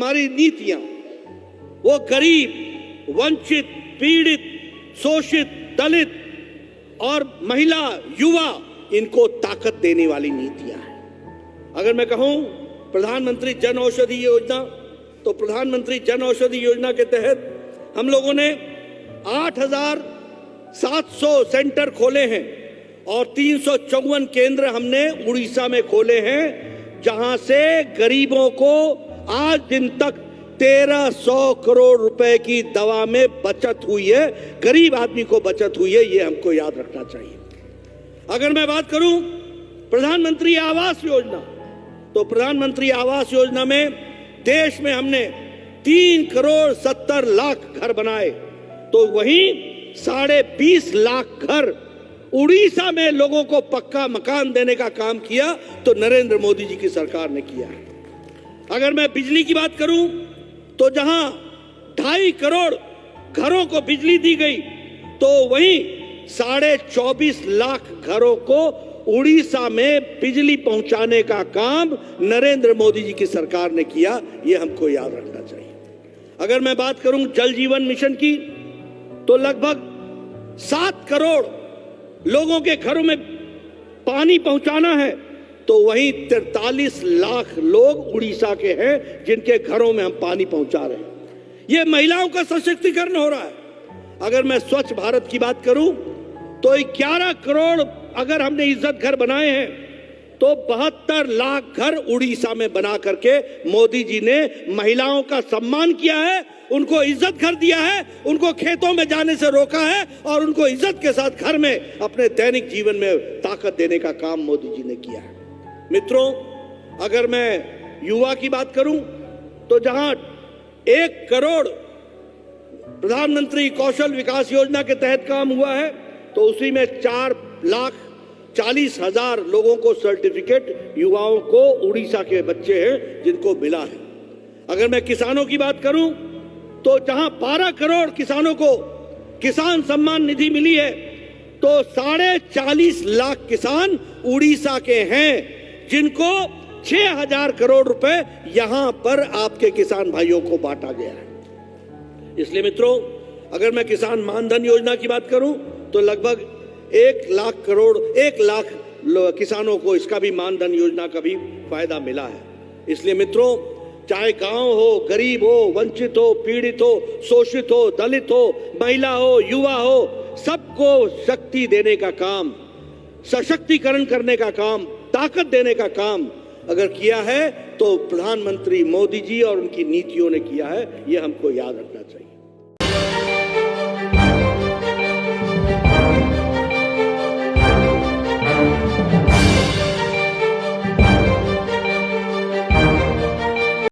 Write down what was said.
हमारी नीतियां वो गरीब, वंचित, पीड़ित, शोषित, दलित और महिला, युवा, इनको ताकत देने वाली नीतियां हैं। अगर मैं कहूं प्रधानमंत्री जन औषधि योजना, तो प्रधानमंत्री जन औषधि योजना के तहत हम लोगों ने 8,700 सेंटर खोले हैं और 354 केंद्र हमने उड़ीसा में खोले हैं, जहां से गरीबों को आज दिन तक 1,300 करोड़ रुपए की दवा में बचत हुई है। गरीब आदमी को बचत हुई है, ये हमको याद रखना चाहिए। अगर मैं बात करूं प्रधानमंत्री आवास योजना, तो प्रधानमंत्री आवास योजना में देश में हमने 3,70,00,000 घर बनाए, तो वहीं 20.5 लाख घर उड़ीसा में लोगों को पक्का मकान देने का काम किया, तो नरेंद्र मोदी जी की सरकार ने किया है। अगर मैं बिजली की बात करूं, तो जहां 2.5 करोड़ घरों को बिजली दी गई, तो वहीं 24.5 लाख घरों को उड़ीसा में बिजली पहुंचाने का काम नरेंद्र मोदी जी की सरकार ने किया, ये हमको याद रखना चाहिए। अगर मैं बात करूं जल जीवन मिशन की, तो लगभग 7 करोड़ लोगों के घरों में पानी पहुंचाना है, तो वहीं 43 लाख लोग उड़ीसा के हैं जिनके घरों में हम पानी पहुंचा रहे हैं। ये महिलाओं का सशक्तिकरण हो रहा है। अगर मैं स्वच्छ भारत की बात करूं, तो 11 करोड़ अगर हमने इज्जत घर बनाए हैं, तो 72 लाख घर उड़ीसा में बना करके मोदी जी ने महिलाओं का सम्मान किया है, उनको इज्जत घर दिया है, उनको खेतों में जाने से रोका है और उनको इज्जत के साथ घर में अपने दैनिक जीवन में ताकत देने का काम मोदी जी ने किया है। मित्रों, अगर मैं युवा की बात करूं, तो जहां 1 करोड़ प्रधानमंत्री कौशल विकास योजना के तहत काम हुआ है, तो उसी में 4,40,000 लोगों को सर्टिफिकेट युवाओं को उड़ीसा के बच्चे हैं जिनको मिला है। अगर मैं किसानों की बात करूं, तो जहां 12 करोड़ किसानों को किसान सम्मान निधि मिली है, तो 40.5 लाख किसान उड़ीसा के हैं जिनको 6,000 करोड़ रुपए यहां पर आपके किसान भाइयों को बांटा गया है। इसलिए मित्रों, अगर मैं किसान मानधन योजना की बात करूं, तो लगभग 1 लाख किसानों को इसका भी मानधन योजना का भी फायदा मिला है। इसलिए मित्रों, चाहे गांव हो, गरीब हो, वंचित हो, पीड़ित हो, शोषित हो, दलित हो, महिला हो, युवा हो, सबको शक्ति देने का काम, सशक्तिकरण करने का काम, ताकत देने का काम अगर किया है, तो प्रधानमंत्री मोदी जी और उनकी नीतियों ने किया है, यह हमको याद रखना चाहिए।